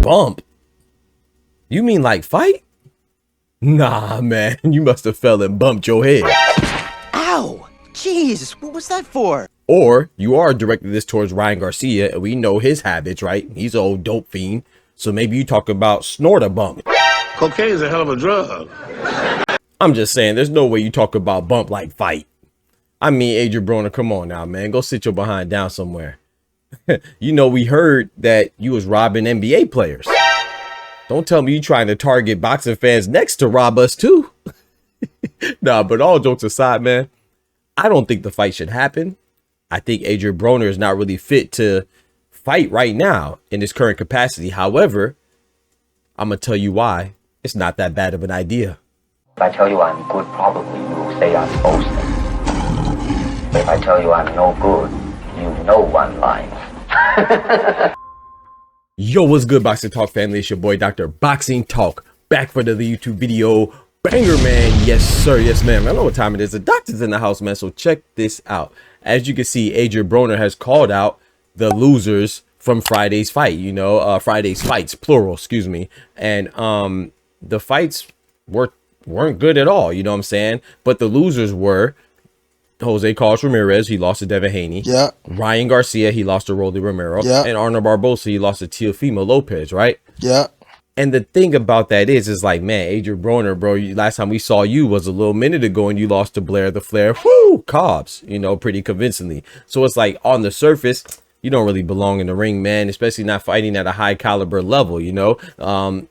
Bump? You mean like fight? Nah, man, you must have fell and bumped your head. Ow! Jeez, what was that for? Or you are directing this towards Ryan Garcia, and we know his habits, right? He's an old dope fiend. So maybe you talk about snort a bump. Cocaine is a hell of a drug. I'm just saying, there's no way you talk about bump like fight. I mean, Adrien Broner, come on now, man. Go sit your behind down somewhere. You know, we heard that you was robbing NBA players. Don't tell me you trying to target boxing fans next to rob us too. Nah, but all jokes aside, man, I don't think the fight should happen. I think Adrien Broner is not really fit to fight right now in his current capacity. However, I'm going to tell you why it's not that bad of an idea. If I tell you I'm good, probably you will say I'm boasting. But if I tell you I'm no good, you know one line. Yo, what's good, Boxing Talk family? It's your boy, Dr. Boxing Talk, back for the YouTube video banger, man. Yes, sir. Yes, ma'am. I know what time it is. The doctor's in the house, man. So check this out. As you can see, Adrien Broner has called out the losers from Friday's fight, you know, Friday's fights, plural, excuse me. And the fights weren't good at all, you know what I'm saying? But the losers were Carlos Ramirez, he lost to Devin Haney. Yeah. Ryan Garcia, he lost to Rolly Romero. Yeah. And Arnold Barboza, he lost to Teofimo Lopez, right? Yeah. And the thing about that is like, man, Adrien Broner, bro, last time we saw you was a little minute ago and you lost to Blair the Flair, Cobbs, you know, pretty convincingly. So it's like, on the surface, you don't really belong in the ring, man, especially not fighting at a high caliber level, you know,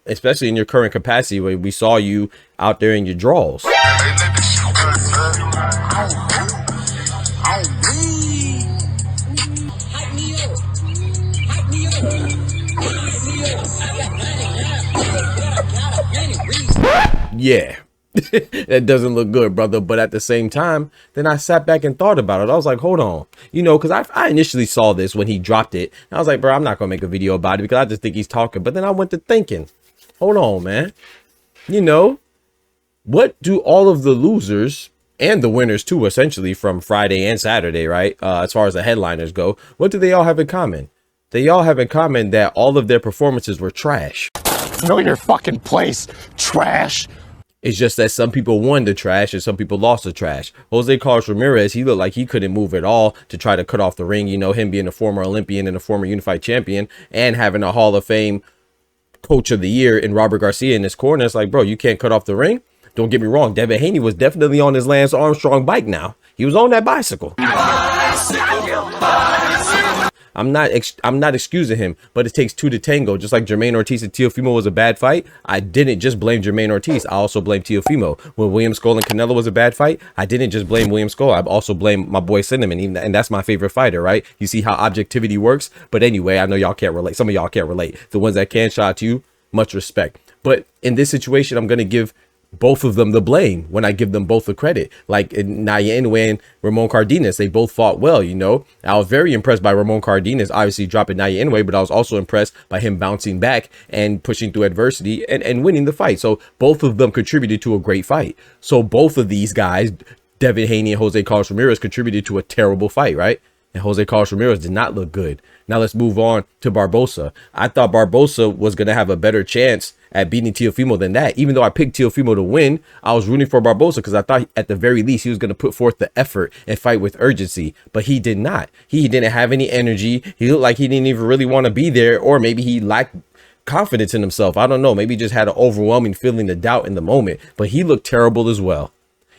especially in your current capacity where we saw you out there in your draws. Yeah. That doesn't look good, brother. But at the same time, then I sat back and thought about it. I was like, hold on, you know, because I initially saw this when he dropped it. I was like, bro, I'm not gonna make a video about it because I just think he's talking. But then I went to thinking, hold on, man, you know, what do all of the losers and the winners too, essentially from Friday and Saturday, right, as far as the headliners go, what do they all have in common? They all have in common that all of their performances were trash. Know your fucking place, trash. It's just that some people won the trash and some people lost the trash. Carlos Ramirez, he looked like he couldn't move at all to try to cut off the ring. You know, him being a former Olympian and a former unified champion and having a Hall of Fame coach of the year in Robert Garcia in his corner. It's like, bro, you can't cut off the ring. Don't get me wrong. Devin Haney was definitely on his Lance Armstrong bike now. He was on that bicycle. I'm not excusing him, but it takes two to tango. Just like Jermaine Ortiz and Teofimo was a bad fight, I didn't just blame Jermaine Ortiz. I also blame Teofimo. When William Skull and Canelo was a bad fight, I didn't just blame William Skull. I also blame my boy Cinnamon, and that's my favorite fighter, right? You see how objectivity works? But anyway, I know y'all can't relate. Some of y'all can't relate. The ones that can, shout out to you, much respect. But in this situation, I'm going to give both of them the blame when I give them both the credit. Like in Naya Inoue and Ramon Cardenas, they both fought well, you know. I was very impressed by Ramon Cardenas, obviously dropping Naya Inoue, but I was also impressed by him bouncing back and pushing through adversity and winning the fight. So both of them contributed to a great fight. So both of these guys, Devin Haney and Carlos Ramirez, contributed to a terrible fight, right? And Carlos Ramirez did not look good. Now let's move on to Barboza. I thought Barboza was going to have a better chance at beating Teofimo than that. Even though I picked Teofimo to win, I was rooting for Barboza because I thought at the very least he was going to put forth the effort and fight with urgency. But he did not. He didn't have any energy. He looked like he didn't even really want to be there, or maybe he lacked confidence in himself. I don't know. Maybe he just had an overwhelming feeling of doubt in the moment. But he looked terrible as well.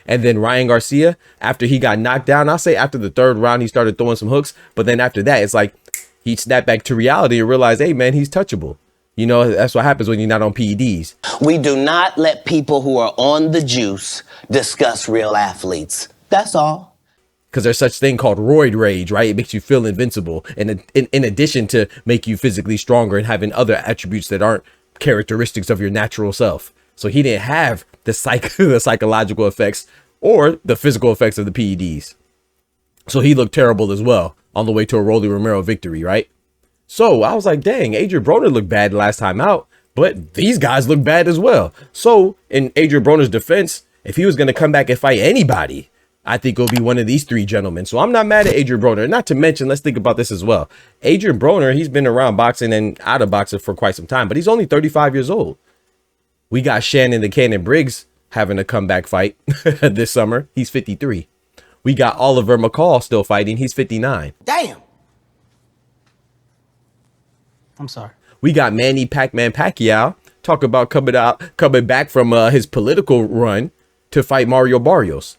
And then Ryan Garcia, after he got knocked down, I'll say after the third round, he started throwing some hooks. But then after that, it's like he snapped back to reality and realized, hey, man, he's touchable. You know, that's what happens when you're not on PEDs. We do not let people who are on the juice discuss real athletes. That's all. Because there's such thing called roid rage, right? It makes you feel invincible. And in addition to make you physically stronger and having other attributes that aren't characteristics of your natural self. So he didn't have the psychological effects or the physical effects of the PEDs. So he looked terrible as well on the way to a Rolly Romero victory, right? So I was like, dang, Adrien Broner looked bad last time out, but these guys look bad as well. So in Adrien Broner's defense, if he was going to come back and fight anybody, I think it'll be one of these three gentlemen. So I'm not mad at Adrien Broner. Not to mention, let's think about this as well. Adrien Broner, he's been around boxing and out of boxing for quite some time, but he's only 35 years old. We got Shannon the Cannon Briggs having a comeback fight this summer. He's 53. We got Oliver McCall still fighting. He's 59. Damn. I'm sorry. We got Manny Pac-Man Pacquiao talk about coming back from his political run to fight Mario Barrios.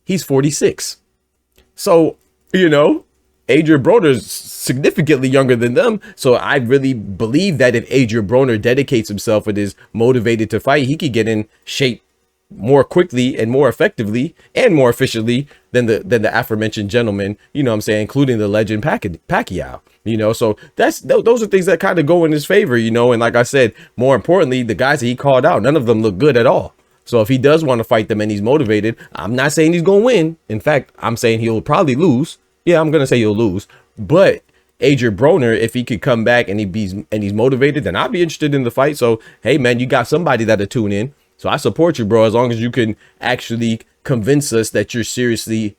He's 46. So, you know, Adrien Broner's significantly younger than them. So I really believe that if Adrien Broner dedicates himself and is motivated to fight, he could get in shape more quickly and more effectively and more efficiently than the aforementioned gentleman, you know what I'm saying, including the legend Pacquiao, you know. So those are things that kind of go in his favor, you know. And like I said, more importantly, the guys that he called out, none of them look good at all. So if he does want to fight them and he's motivated, I'm not saying he's going to win. In fact, I'm saying he'll probably lose. Yeah, I'm going to say he'll lose. But Adrien Broner, if he could come back and he's motivated, then I'll be interested in the fight. So, hey, man, you got somebody that'll tune in. So I support you, bro, as long as you can actually convince us that you're seriously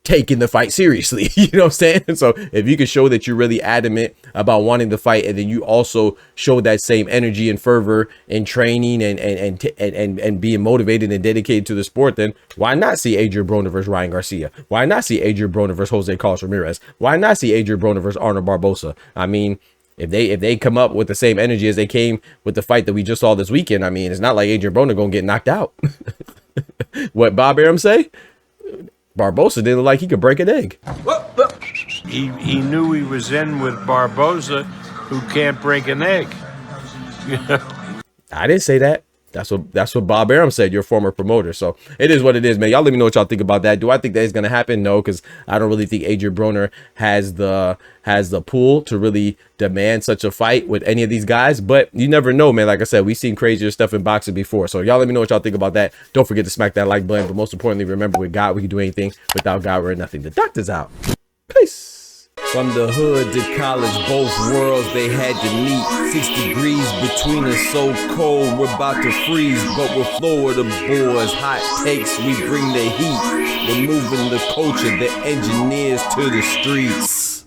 taking the fight seriously. You know what I'm saying? So if you can show that you're really adamant about wanting to fight, and then you also show that same energy and fervor in training and being motivated and dedicated to the sport, then why not see Adrien Broner versus Ryan Garcia? Why not see Adrien Broner versus Jose Carlos Ramirez? Why not see Adrien Broner versus Arnold Barboza? I mean, if they come up with the same energy as they came with the fight that we just saw this weekend, I mean, it's not like Adrien Broner gonna get knocked out. What Bob Arum say? Barboza didn't look like he could break an egg. He knew he was in with Barboza, who can't break an egg. I didn't say that. That's what Bob Arum said, your former promoter. So it is what it is, man. Y'all let me know what y'all think about that. Do I think that is going to happen? No, because I don't really think Adrien Broner has the pull to really demand such a fight with any of these guys. But you never know, man. Like I said, we've seen crazier stuff in boxing before. So y'all let me know what y'all think about that. Don't forget to smack that like button. But most importantly, remember, with God, we can do anything. Without God, we're nothing. The doctor's out. Peace. From the hood to college, both worlds they had to meet. 6 degrees between us, so cold we're about to freeze. But we're Florida boys, hot takes, we bring the heat. We're moving the culture, the engineers to the streets.